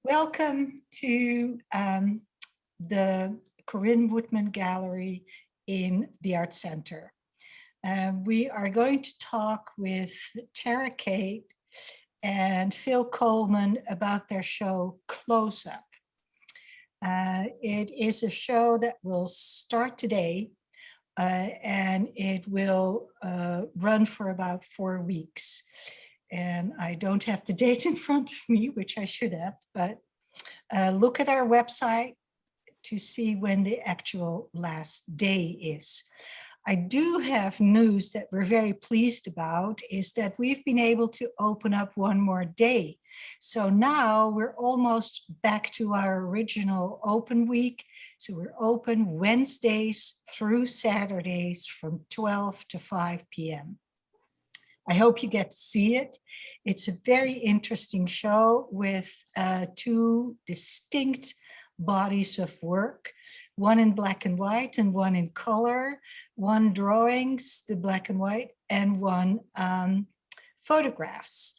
Welcome to the Corrine Woodman Gallery in the Art Center. We are going to talk with Tara Kate and Phil Coleman about their show Close Up. It is a show that will start today and it will run for about 4 weeks. And I don't have the date in front of me, which I should have, but look at our website to see when the actual last day is. I do have news that we're very pleased about, is that we've been able to open up one more day. So now we're almost back to our original open week. So we're open Wednesdays through Saturdays from 12 to 5 p.m. I hope you get to see it. It's a very interesting show with two distinct bodies of work, one in black and white and one in color, one drawings, the black and white, and one photographs.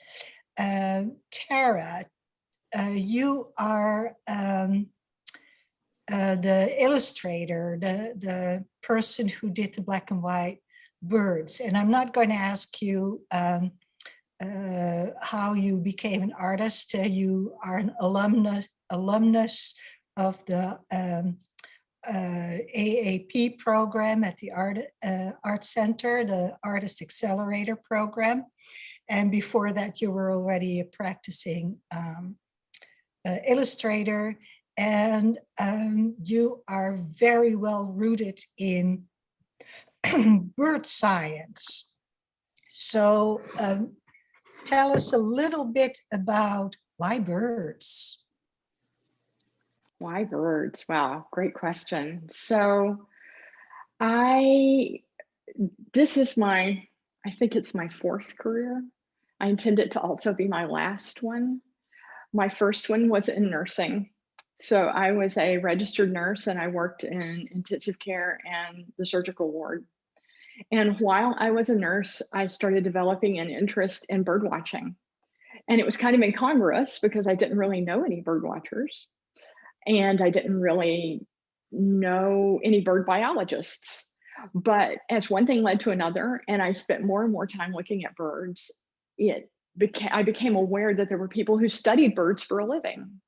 Tara, you are the illustrator, the person who did the black and white birds. And I'm not going to ask you how you became an artist. You are an alumnus of the AAP program at the Art Center, the Artist Accelerator program. And before that, you were already a practicing illustrator, and you are very well rooted in bird science. So tell us a little bit about why birds? Why birds? Wow, great question. So this is I think it's my fourth career. I intend it to also be my last one. My first one was in nursing. So I was a registered nurse and I worked in intensive care and the surgical ward. And while I was a nurse, I started developing an interest in bird watching. And it was kind of incongruous because I didn't really know any bird watchers and I didn't really know any bird biologists. But as one thing led to another, and I spent more and more time looking at birds, I became aware that there were people who studied birds for a living.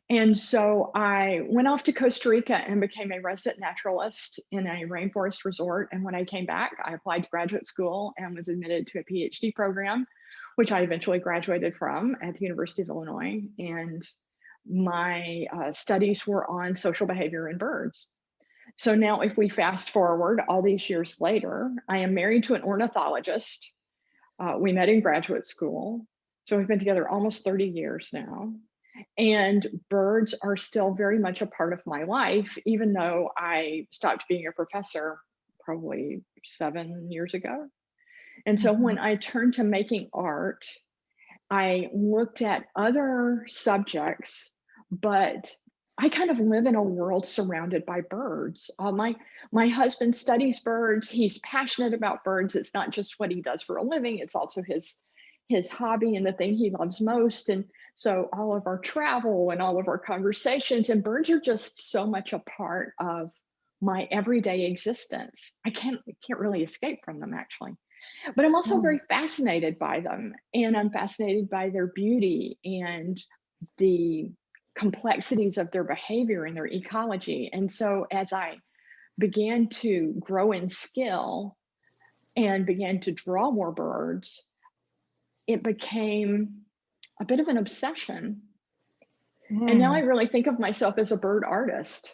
And so I went off to Costa Rica and became a resident naturalist in a rainforest resort. And when I came back, I applied to graduate school and was admitted to a PhD program, which I eventually graduated from at the University of Illinois. And my studies were on social behavior in birds. So now if we fast forward all these years later, I am married to an ornithologist. We met in graduate school. So we've been together almost 30 years now. And birds are still very much a part of my life, even though I stopped being a professor probably 7 years ago. And so when I turned to making art, I looked at other subjects, but I kind of live in a world surrounded by birds. My husband studies birds. He's passionate about birds. It's not just what he does for a living. It's also his hobby and the thing he loves most. And so all of our travel and all of our conversations, and birds are just so much a part of my everyday existence. I can't really escape from them, actually. But I'm also very fascinated by them, and I'm fascinated by their beauty and the complexities of their behavior and their ecology. And so as I began to grow in skill and began to draw more birds, it became a bit of an obsession. And now I really think of myself as a bird artist,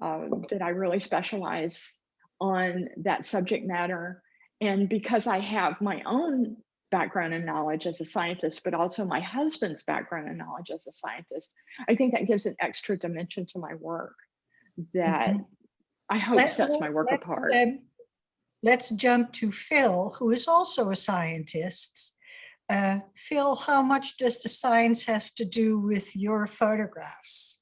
that I really specialize on that subject matter. And because I have my own background and knowledge as a scientist, but also my husband's background and knowledge as a scientist, I think that gives an extra dimension to my work that I hope sets my work apart. Let's jump to Phil, who is also a scientist. Phil, how much does the science have to do with your photographs?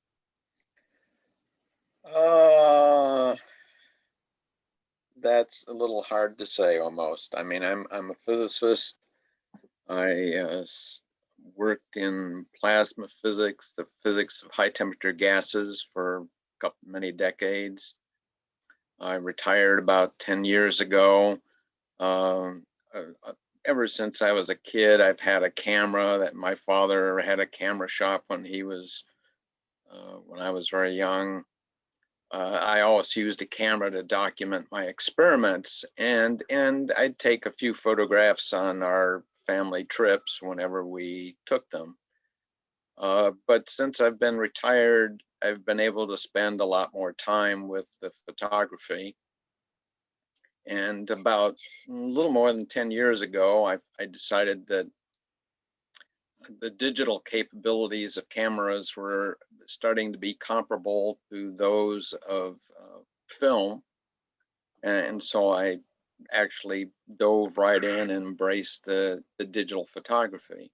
That's a little hard to say almost. I mean, I'm a physicist. I worked in plasma physics, the physics of high temperature gases for many decades. I retired about 10 years ago. Um, Ever since I was a kid, I've had a camera. That my father had a camera shop when I was very young. I always used a camera to document my experiments, and I'd take a few photographs on our family trips whenever we took them. But since I've been retired, I've been able to spend a lot more time with the photography. And about a little more than 10 years ago, I decided that the digital capabilities of cameras were starting to be comparable to those of film. And so I actually dove right in and embraced the digital photography.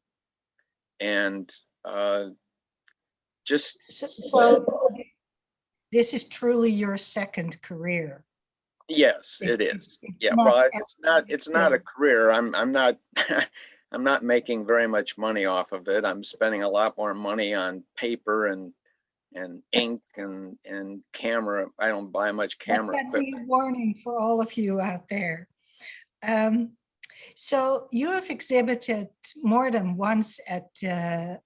And just So this is truly your second career. yes, it is. It's Yeah, not well, it's not a yeah. career. I'm not I'm not making very much money off of it. I'm spending a lot more money on paper and ink and camera. I don't buy much Let camera that be a equipment. warning for all of you out there. So you have exhibited more than once in the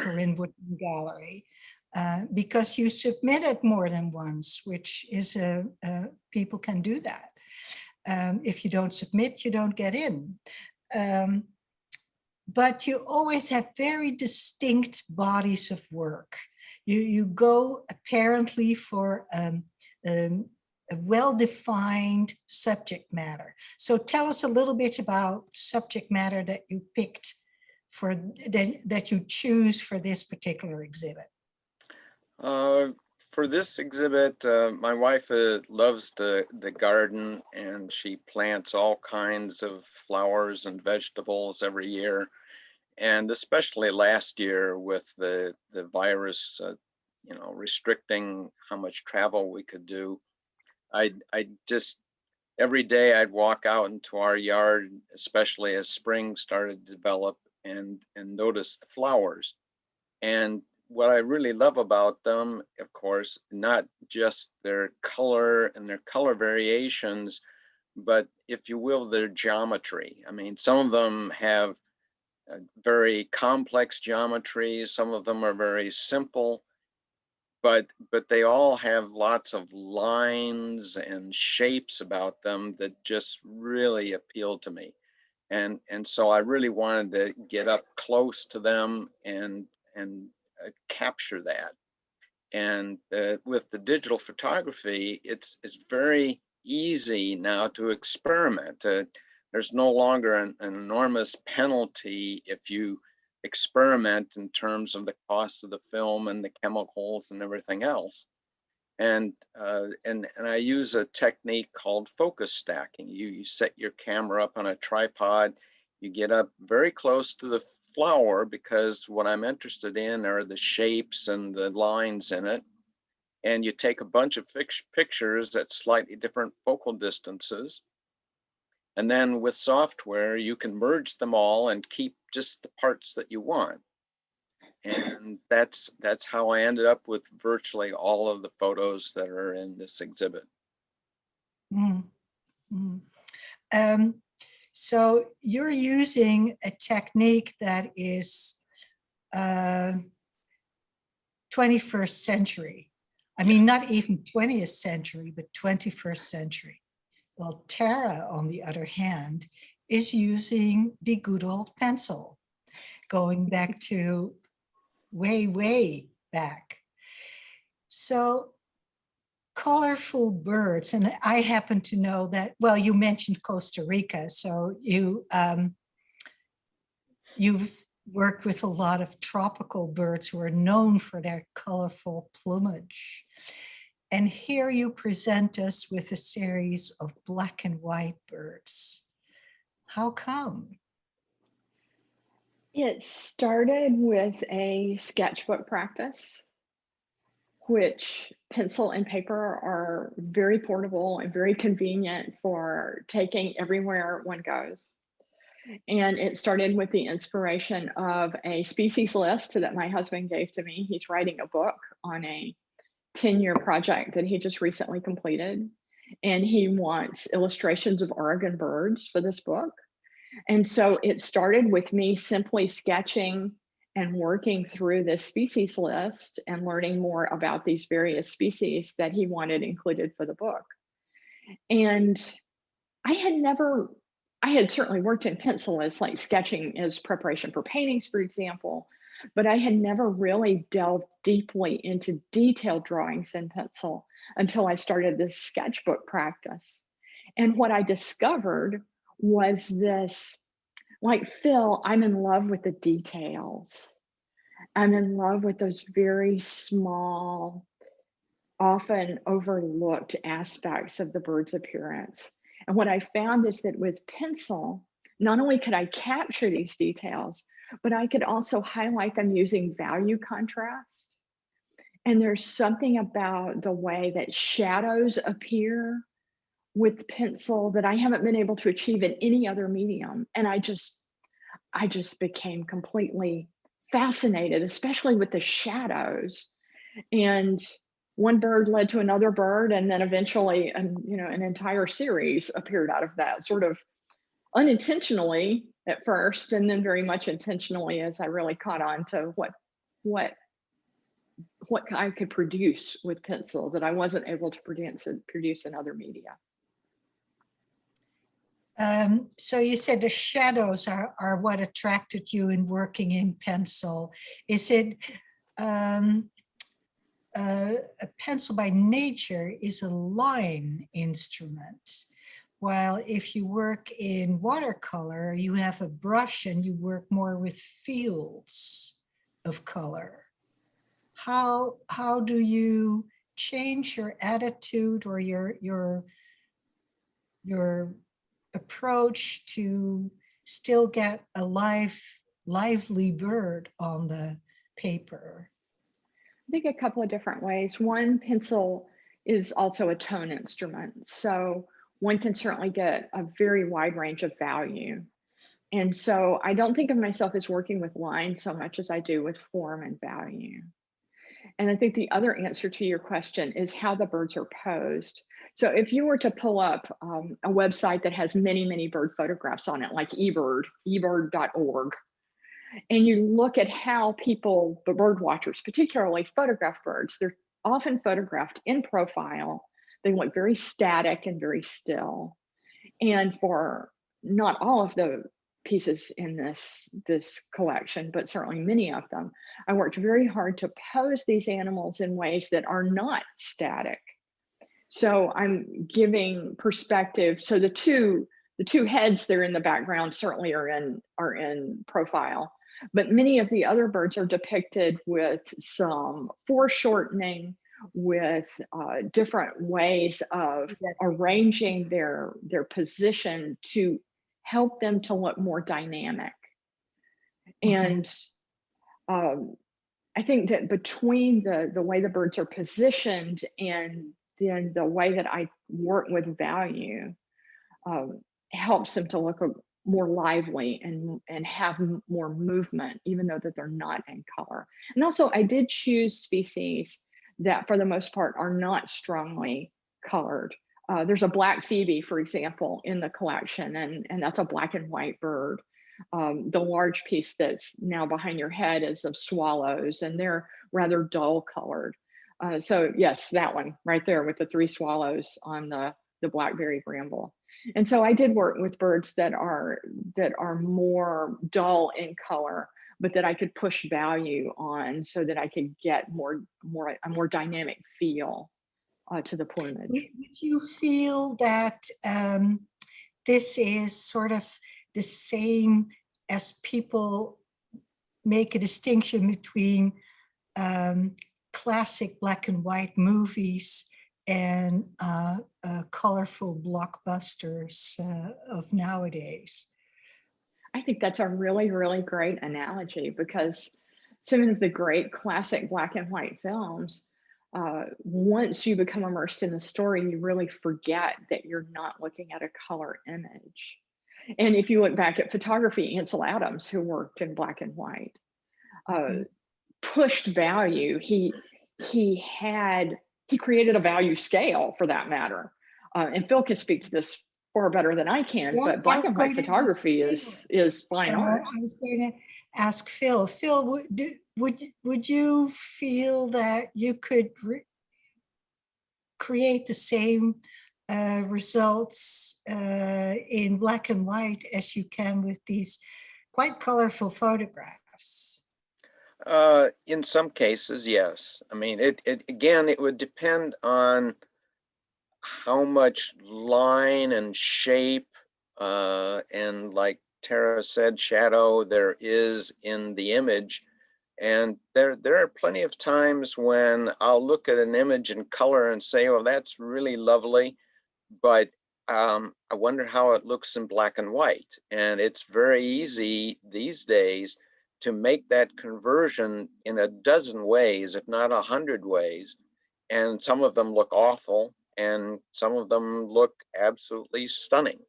Corrine Woodman Gallery because you submitted more than once, which is people can do that. If you don't submit, you don't get in. But you always have very distinct bodies of work. You go apparently for a well-defined subject matter. So tell us a little bit about subject matter that you picked for that you choose for this particular exhibit. For this exhibit, my wife loves the garden, and she plants all kinds of flowers and vegetables every year. And especially last year with the virus, restricting how much travel we could do, I just every day I'd walk out into our yard, especially as spring started to develop, and notice the flowers. And what I really love about them, of course, not just their color and their color variations, but if you will, their geometry. I mean, some of them have very complex geometry, some of them are very simple, but they all have lots of lines and shapes about them that just really appeal to me. And so I really wanted to get up close to them and capture that. And with the digital photography, it's very easy now to experiment. There's no longer an enormous penalty if you experiment in terms of the cost of the film and the chemicals and everything else. And I use a technique called focus stacking. You set your camera up on a tripod, you get up very close to the flower, because what I'm interested in are the shapes and the lines in it. And you take a bunch of pictures at slightly different focal distances. And then with software, you can merge them all and keep just the parts that you want. And that's how I ended up with virtually all of the photos that are in this exhibit. Mm, mm. So you're using a technique that is 21st century. I mean, not even 20th century, but 21st century. Well, Tara, on the other hand, is using the good old pencil, going back to way, way back. So colorful birds, and I happen to know that, well, you mentioned Costa Rica, so you've worked with a lot of tropical birds who are known for their colorful plumage. And here you present us with a series of black and white birds. How come? It started with a sketchbook practice, which pencil and paper are very portable and very convenient for taking everywhere one goes. And it started with the inspiration of a species list that my husband gave to me. He's writing a book on a 10-year project that he just recently completed. And he wants illustrations of Oregon birds for this book. And so it started with me simply sketching and working through this species list and learning more about these various species that he wanted included for the book. And I had never, I had certainly worked in pencil as like sketching as preparation for paintings, for example, but I had never really delved deeply into detailed drawings in pencil until I started this sketchbook practice. And what I discovered was this, like, Phil, I'm in love with the details. I'm in love with those very small, often overlooked aspects of the bird's appearance. And what I found is that with pencil, not only could I capture these details, but I could also highlight them using value contrast. And there's something about the way that shadows appear with pencil that I haven't been able to achieve in any other medium. And I just became completely fascinated, especially with the shadows. And one bird led to another bird, and then eventually, an entire series appeared out of that, sort of unintentionally at first, and then very much intentionally as I really caught on to what I could produce with pencil that I wasn't able to produce in other media. So you said the shadows are what attracted you in working in pencil. Is it a pencil by nature is a line instrument, while if you work in watercolor, you have a brush and you work more with fields of color. How do you change your attitude or your approach to still get a lively bird on the paper? I think a couple of different ways. One, pencil is also a tone instrument. So one can certainly get a very wide range of value. And so I don't think of myself as working with line so much as I do with form and value. And I think the other answer to your question is how the birds are posed. So if you were to pull up a website that has many, many bird photographs on it, like ebird.org, and you look at how people, the bird watchers particularly, photograph birds, they're often photographed in profile. They look very static and very still. And for not all of the pieces in this collection, but certainly many of them, I worked very hard to pose these animals in ways that are not static. So I'm giving perspective. So the two heads there in the background certainly are in profile, but many of the other birds are depicted with some foreshortening, with different ways of arranging their position to help them to look more dynamic. And I think that between the way the birds are positioned and then the way that I work with value helps them to look more lively and have more movement, even though that they're not in color. And also I did choose species that for the most part are not strongly colored. There's a black phoebe, for example, in the collection, and that's a black and white bird. The large piece that's now behind your head is of swallows, and they're rather dull colored. So yes, that one right there with the 3 swallows on the blackberry bramble. And so I did work with birds that are more dull in color, but that I could push value on so that I could get a more dynamic feel to the plumage. Would you feel that this is sort of the same as people make a distinction between classic black and white movies and colorful blockbusters of nowadays? I think that's a really, really great analogy, because some of the great classic black and white films, once you become immersed in the story, you really forget that you're not looking at a color image. And if you look back at photography, Ansel Adams, who worked in black and white, pushed value. He created a value scale, for that matter. And Phil can speak to this far better than I can, Yeah, but I black was and white going to ask photography Phil. is fine art. I was going to ask Phil. Phil, would you feel that you could create the same results in black and white as you can with these quite colorful photographs? In some cases, yes. I mean, it again, it would depend on how much line and shape and, like Tara said, shadow there is in the image. And there are plenty of times when I'll look at an image in color and say, well, that's really lovely, but I wonder how it looks in black and white. And it's very easy these days to make that conversion in a dozen ways, if not 100 ways. And some of them look awful, and some of them look absolutely stunning.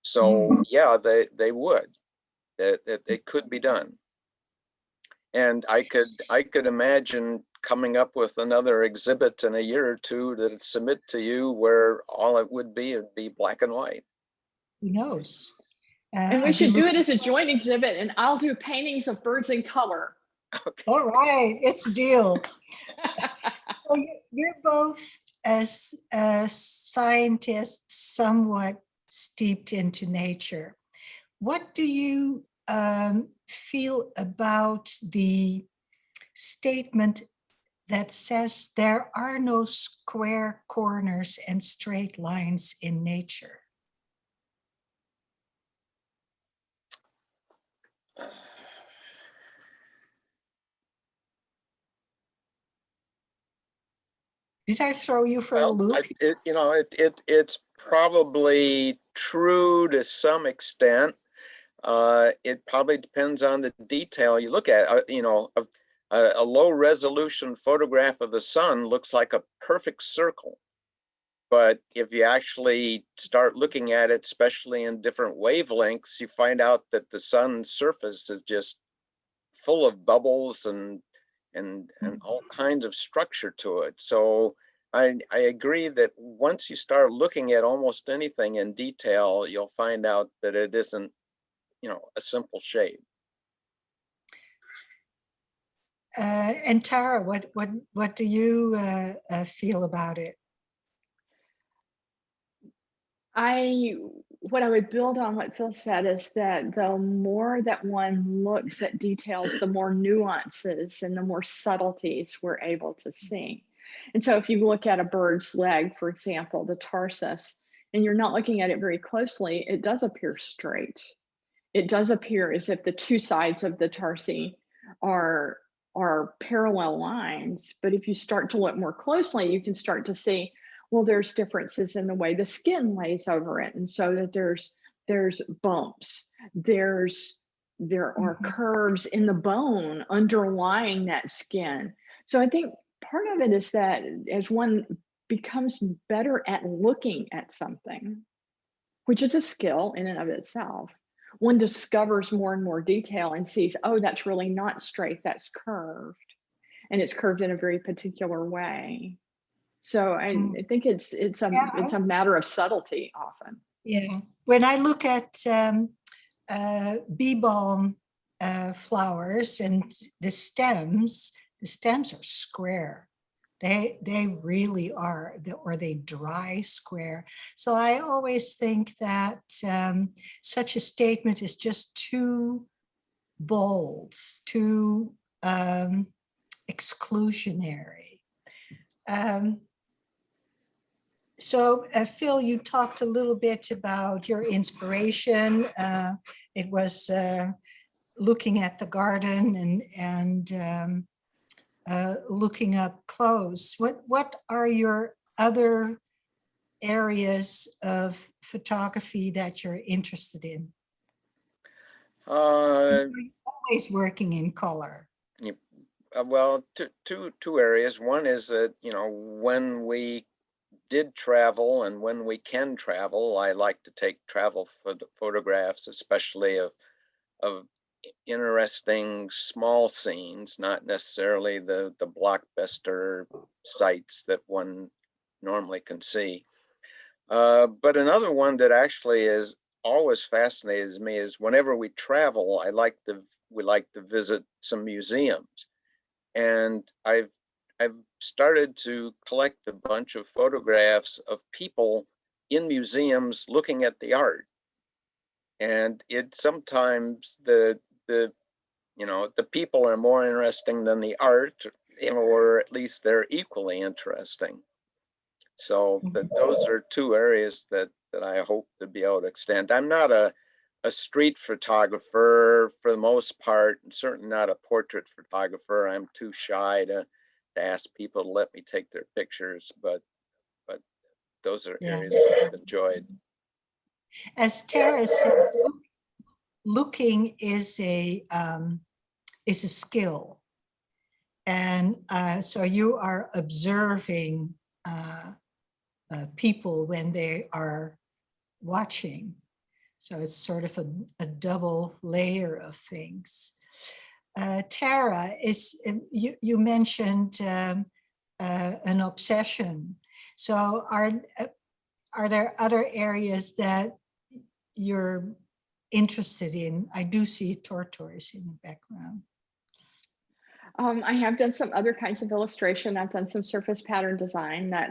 So yeah, they would. It could be done. And I could imagine coming up with another exhibit in a year or two that I'd submit to you where all it would be black and white. Who knows? And we I've been should do it looking. as a joint exhibit, and I'll do paintings of birds in color. Okay. All right, it's a deal. So you're both as scientists, somewhat steeped into nature. What do you feel about the statement that says there are no square corners and straight lines in nature? Did I throw you for a Well, loop? it's probably true to some extent. It probably depends on the detail you look at. A low resolution photograph of the sun looks like a perfect circle. But if you actually start looking at it, especially in different wavelengths, you find out that the sun's surface is just full of bubbles and all kinds of structure to it. So I agree that once you start looking at almost anything in detail, you'll find out that it isn't, a simple shape. And Tara, what do you feel about it? What I would build on what Phil said is that the more that one looks at details, the more nuances and the more subtleties we're able to see. And so if you look at a bird's leg, for example, the tarsus, and you're not looking at it very closely, it does appear straight. It does appear as if the two sides of the tarsi are parallel lines. But if you start to look more closely, you can start to see, well, there's differences in the way the skin lays over it. And so that there's bumps, there are curves in the bone underlying that skin. So I think part of it is that as one becomes better at looking at something, which is a skill in and of itself, one discovers more and more detail and sees, oh, that's really not straight, that's curved. And it's curved in a very particular way. So I think it's a matter of subtlety often. Yeah, when I look at bee balm flowers and the stems are square. They really are, or they dry square. So I always think that such a statement is just too bold, too exclusionary. So Phil, you talked a little bit about your inspiration. It was looking at the garden and looking up clothes. What are your other areas of photography that you're interested in? Always working in color. Well, two areas. One is that, when we did travel, and when we can travel, I like to take travel photographs, especially of interesting small scenes, not necessarily the blockbuster sites that one normally can see. But another one that actually is always fascinated me is whenever we travel, we like to visit some museums. And I've started to collect a bunch of photographs of people in museums looking at the art. And it sometimes the the people are more interesting than the art, or at least they're equally interesting. So those are two areas that I hope to be able to extend. I'm not a street photographer for the most part, and certainly not a portrait photographer. I'm too shy to ask people to let me take their pictures, but those are Yeah. areas that I've enjoyed. As Tara said, looking is a skill. And so you are observing people when they are watching. So it's sort of a double layer of things. Tara, you mentioned an obsession. So are there other areas that you're interested in? I do see tortoise in the background. I have done some other kinds of illustration. I've done some surface pattern design. That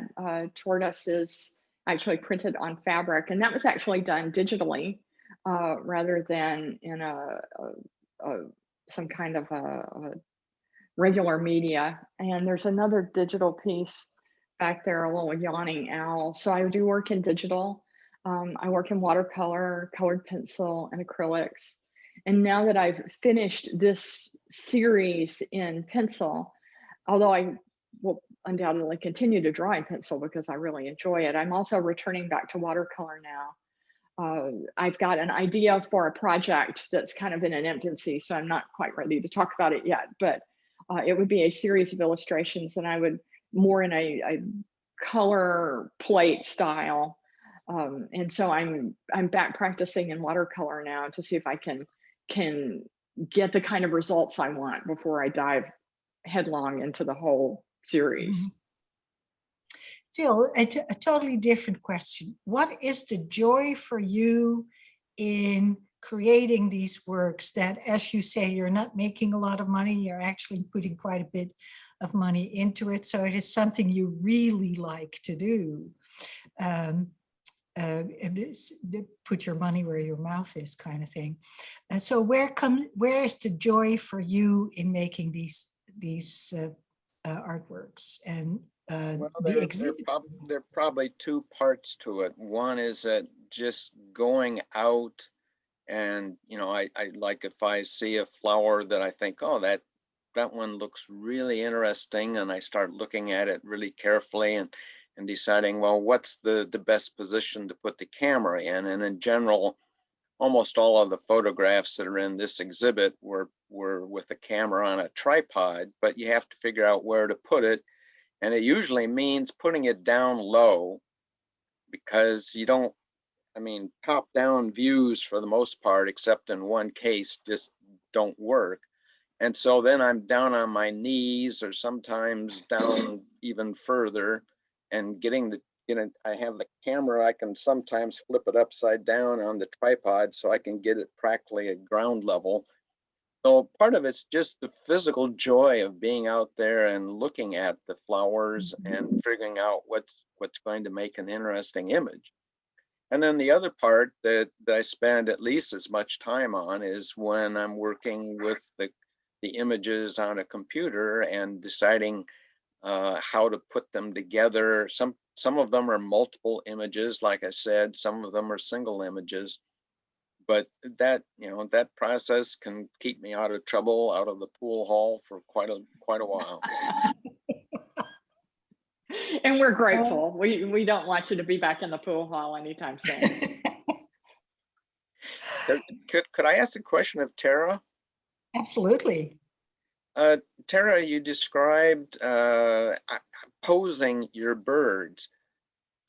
tortoise is actually printed on fabric, and that was actually done digitally rather than in some kind of a regular media. And there's another digital piece back there, a little yawning owl. So I do work in digital. I work in watercolor, colored pencil, and acrylics. And now that I've finished this series in pencil, although I will undoubtedly continue to draw in pencil because I really enjoy it, I'm also returning back to watercolor now. I've got an idea for a project that's kind of in an infancy, so I'm not quite ready to talk about it yet, but it would be a series of illustrations, and I would more in a color plate style. And so I'm back practicing in watercolor now to see if I can get the kind of results I want before I dive headlong into the whole series. Mm-hmm. Phil, a totally different question. What is the joy for you in creating these works that, as you say, you're not making a lot of money, you're actually putting quite a bit of money into it, so it is something you really like to do. Put your money where your mouth is, kind of thing. And so where is the joy for you in making these artworks? And Well, there are probably two parts to it. One is that just going out and, I like if I see a flower that I think, oh, that one looks really interesting, and I start looking at it really carefully and deciding, well, what's the best position to put the camera in? And in general, almost all of the photographs that are in this exhibit were with the camera on a tripod, but you have to figure out where to put it. And it usually means putting it down low, because you don't, top-down views for the most part, except in one case, just don't work. And so then I'm down on my knees, or sometimes down even further, and I have the camera, I can sometimes flip it upside down on the tripod so I can get it practically at ground level. So part of it's just the physical joy of being out there and looking at the flowers and figuring out what's going to make an interesting image. And then the other part that I spend at least as much time on is when I'm working with the images on a computer and deciding how to put them together. Some of them are multiple images, like I said, some of them are single images. But that process can keep me out of trouble, out of the pool hall for quite a while. And we're grateful. We don't want you to be back in the pool hall anytime soon. Could I ask a question of Tara? Absolutely. Tara, you described posing your birds.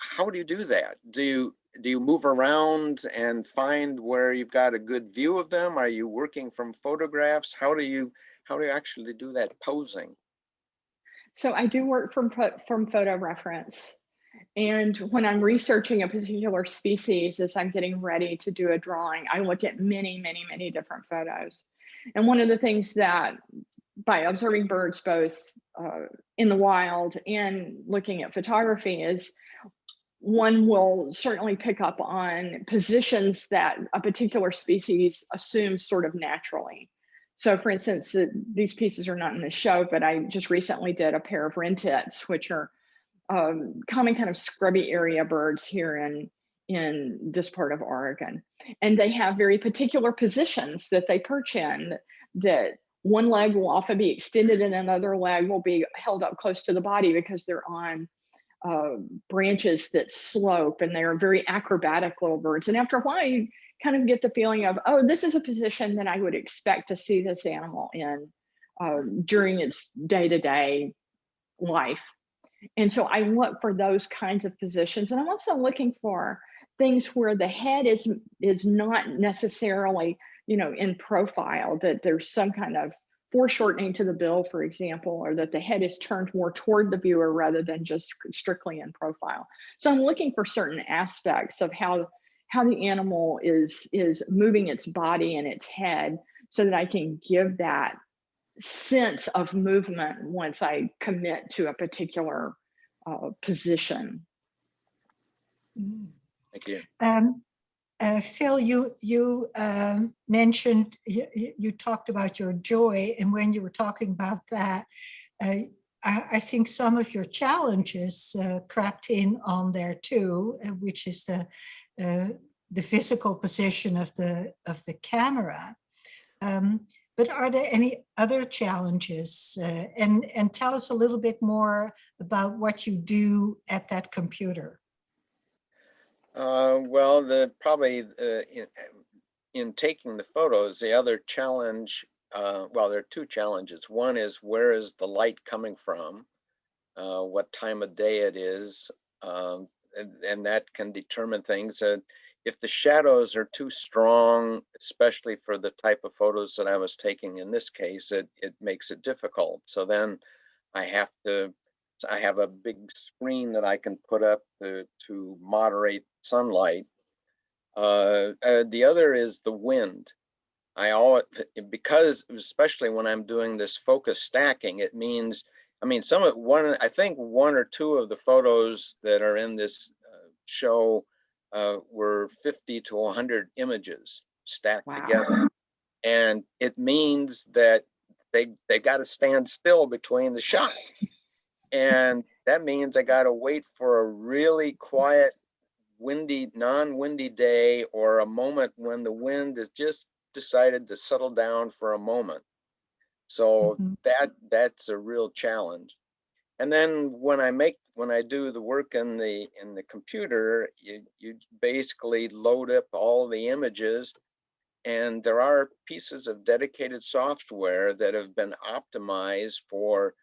how do you do that? Do you move around and find where you've got a good view of them? Are you working from photographs? How do you actually do that posing? So I do work from photo reference. And when I'm researching a particular species, as I'm getting ready to do a drawing, I look at many, many, many different photos. And one of the things that, by observing birds both in the wild and looking at photography, is one will certainly pick up on positions that a particular species assumes sort of naturally. So for instance, these pieces are not in the show, but I just recently did a pair of wren tits, which are common kind of scrubby area birds here in this part of Oregon. And they have very particular positions that they perch in, that one leg will often be extended and another leg will be held up close to the body because they're on branches that slope, and they're very acrobatic little birds. And after a while, you kind of get the feeling of, oh, this is a position that I would expect to see this animal in during its day-to-day life. And so I look for those kinds of positions. And I'm also looking for things where the head is not necessarily, in profile, that there's some kind of foreshortening to the bill, for example, or that the head is turned more toward the viewer rather than just strictly in profile. So I'm looking for certain aspects of how the animal is moving its body and its head, so that I can give that sense of movement once I commit to a particular position. Thank you. Phil, you mentioned, you talked about your joy, and when you were talking about that, I think some of your challenges crept in on there too, which is the physical position of the camera. But are there any other challenges? And tell us a little bit more about what you do at that computer. Well, probably in taking the photos, the other challenge, well, there are two challenges. One is, where is the light coming from? What time of day it is, and that can determine things. If the shadows are too strong, especially for the type of photos that I was taking in this case, it makes it difficult. So then I have a big screen that I can put up to moderate sunlight. The other is the wind. Because especially when I'm doing this focus stacking, it means, I think one or two of the photos that are in this show were 50 to 100 images stacked together. And it means that they got to stand still between the shots. And that means I got to wait for a really quiet, windy, non-windy day, or a moment when the wind has just decided to settle down for a moment. So that's a real challenge. And then when I do the work in the computer, you basically load up all the images, and there are pieces of dedicated software that have been optimized for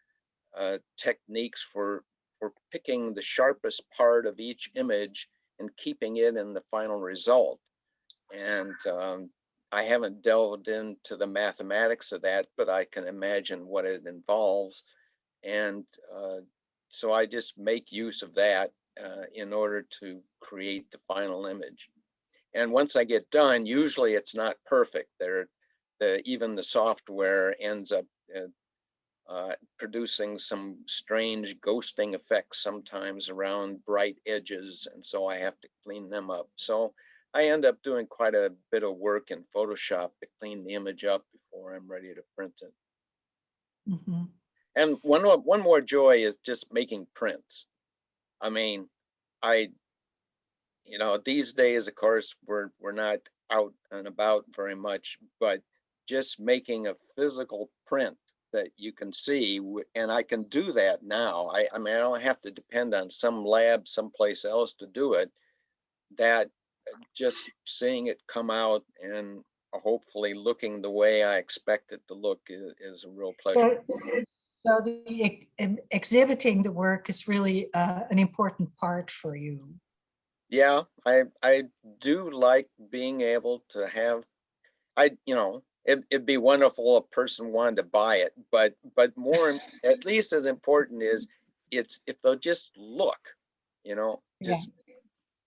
techniques for picking the sharpest part of each image and keeping it in the final result. And I haven't delved into the mathematics of that, but I can imagine what it involves. And so I just make use of that in order to create the final image. And once I get done, usually it's not perfect. Even the software ends up producing some strange ghosting effects sometimes around bright edges, and so I have to clean them up. So I end up doing quite a bit of work in Photoshop to clean the image up before I'm ready to print it. And one more joy is just making prints. I mean, these days, of course, we're not out and about very much, but just making a physical print that you can see, and I can do that now. I don't have to depend on some lab someplace else to do it. That just seeing it come out and hopefully looking the way I expect it to look is a real pleasure. So the exhibiting the work is really an important part for you. Yeah, I do like being able to have, it'd be wonderful if a person wanted to buy it, but more, at least as important is, it's if they'll just look, Yeah. just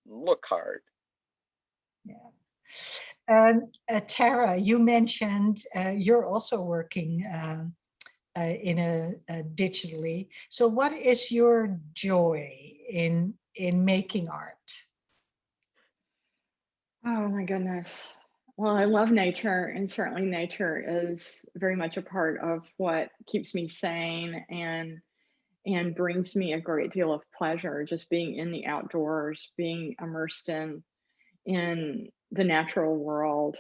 look hard. Yeah. Tara, you mentioned you're also working digitally. So what is your joy in making art? Oh my goodness. Well, I love nature, and certainly nature is very much a part of what keeps me sane and brings me a great deal of pleasure. Just being in the outdoors, being immersed in the natural world.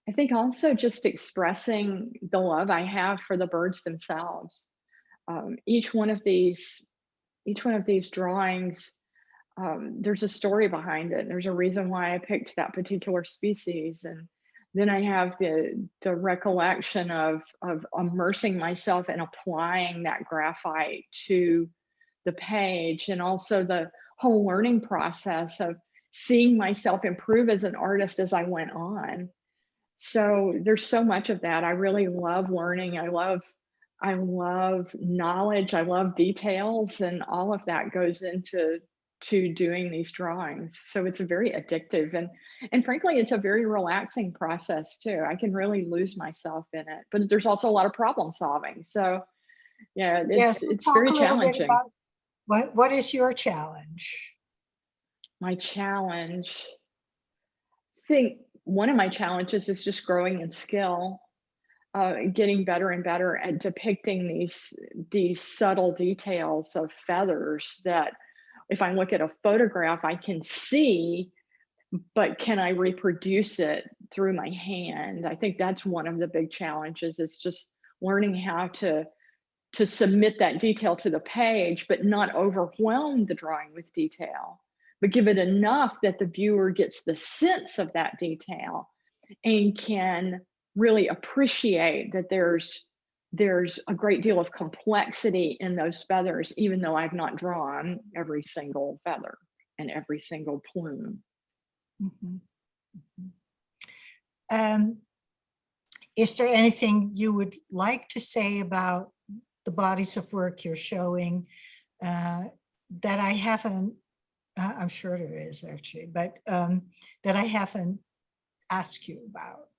I think also just expressing the love I have for the birds themselves. Um, each one of these, each one of these drawings, there's a story behind it. There's a reason why I picked that particular species, and then I have the recollection of immersing myself and applying that graphite to the page, and also the whole learning process of seeing myself improve as an artist as I went on. So there's so much of that. I really love learning. I love knowledge. I love details, and all of that goes into doing these drawings. So it's very addictive, and frankly, it's a very relaxing process too. I can really lose myself in it. But there's also a lot of problem solving. So yeah, Yes, it's talk very a little bit challenging. about what is your challenge? My challenge, I think one of my challenges is just growing in skill, getting better and better at depicting these subtle details of feathers that if I look at a photograph, I can see, but can I reproduce it through my hand? I think that's one of the big challenges. Is just learning how to submit that detail to the page, but not overwhelm the drawing with detail, but give it enough that the viewer gets the sense of that detail and can really appreciate that there's a great deal of complexity in those feathers, even though I've not drawn every single feather and every single plume. Mhm. Um, is there anything you would like to say about the bodies of work you're showing that I haven't, I'm sure there is actually, but that I haven't asked you about?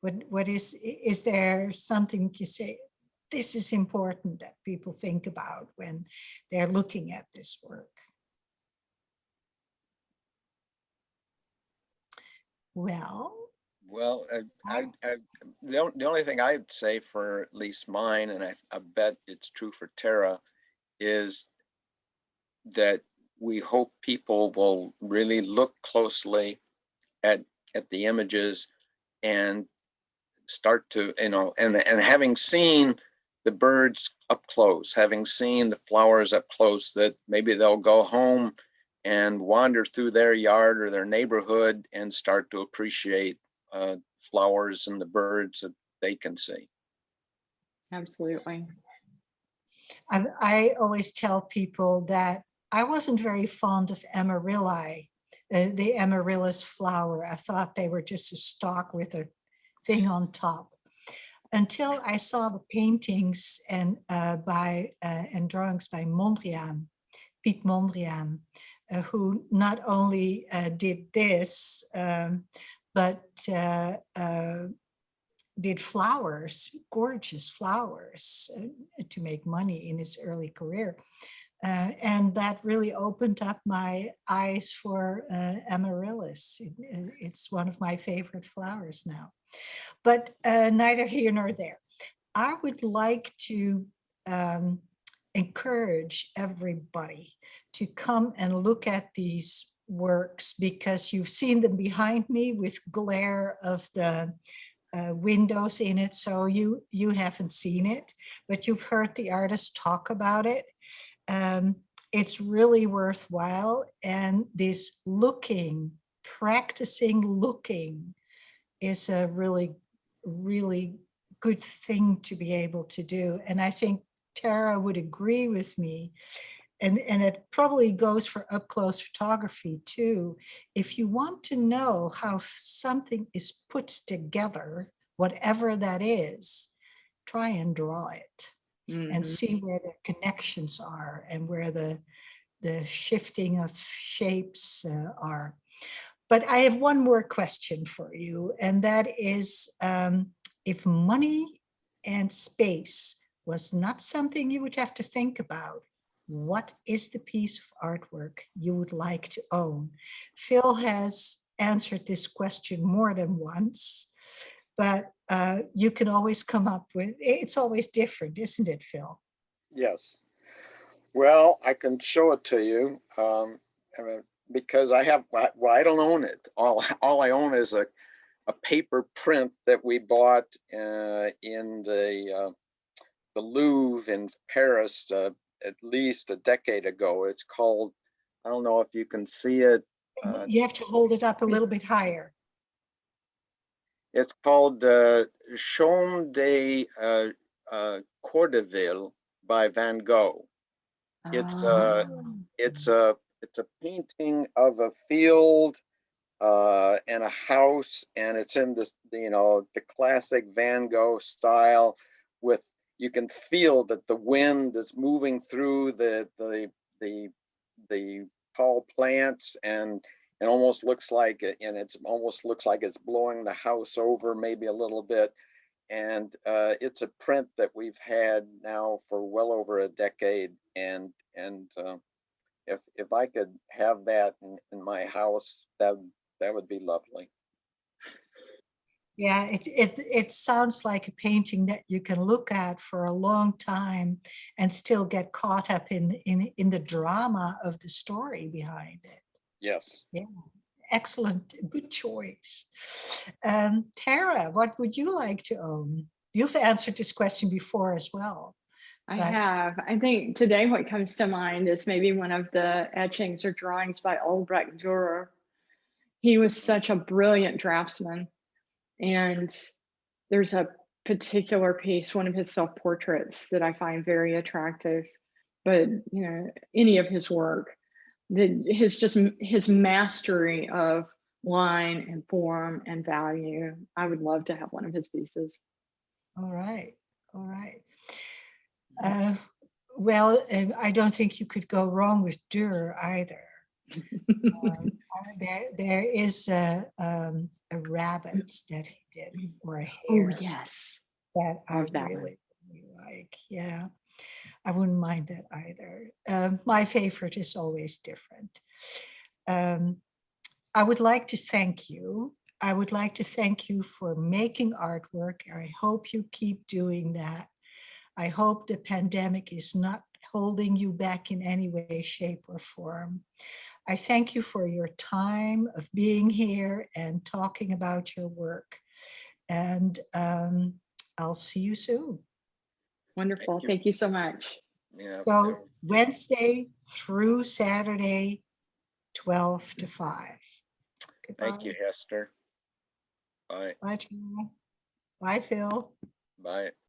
What is there something you say, this is important that people think about when they're looking at this work? Well, Well, the only thing I'd say for at least mine, and I bet it's true for Tara, is that we hope people will really look closely at the images and start to, and having seen the birds up close, having seen the flowers up close, that maybe they'll go home and wander through their yard or their neighborhood and start to appreciate flowers and the birds that they can see. Absolutely. I always tell people that I wasn't very fond of amarylli, the amaryllis flower. I thought they were just a stalk with a thing on top, until I saw the paintings and drawings by Mondrian, Piet Mondrian, who not only did this, but did flowers, gorgeous flowers, to make money in his early career. And that really opened up my eyes for amaryllis. It's one of my favorite flowers now. But neither here nor there. I would like to encourage everybody to come and look at these works, because you've seen them behind me with glare of the windows in it, so you haven't seen it, but you've heard the artist talk about it. It's really worthwhile, and this practicing looking is a really good thing to be able to do. And I think Tara would agree with me, and it probably goes for up close photography too. If you want to know how something is put together, whatever that is, try and draw it and see where the connections are and where the shifting of shapes are. But I have one more question for you, and that is, if money and space was not something you would have to think about, what is the piece of artwork you would like to own? Phil has answered this question more than once, but you can always come up with, it's always different, isn't it, Phil? Yes. Well, I can show it to you because I have, well, I don't own it. All I own is a paper print that we bought in the Louvre in Paris at least a decade ago. It's called, I don't know if you can see it. You have to hold it up a little bit higher. It's called Chaume de Cordeville by Van Gogh. It's a painting of a field and a house, and it's in this, the classic Van Gogh style. With, you can feel that the wind is moving through the tall plants, and it almost looks like it's blowing the house over maybe a little bit. And it's a print that we've had now for well over a decade, and if I could have that in my house, that would be lovely. Yeah, it sounds like a painting that you can look at for a long time and still get caught up in the drama of the story behind it. Yes. Yeah, excellent, good choice. Tara, what would you like to own? You've answered this question before as well. I have. I think today what comes to mind is maybe one of the etchings or drawings by Albrecht Dürer. He was such a brilliant draftsman. And there's a particular piece, one of his self-portraits, that I find very attractive. But any of his work, his mastery of line and form and value. I would love to have one of his pieces. All right, all right. Well, I don't think you could go wrong with Dürer either. There is a rabbit that he did, or a hare. Oh yes, that I that really like. Yeah, I wouldn't mind that either. My favorite is always different. I would like to thank you. I would like to thank you for making artwork. I hope you keep doing that. I hope the pandemic is not holding you back in any way, shape, or form. I thank you for your time of being here and talking about your work. And I'll see you soon. Wonderful. Thank you so much. Yeah. So Wednesday through Saturday, 12 to 5. Goodbye. Thank you, Hester. Bye. Bye, Tara. Bye, Phil. Bye.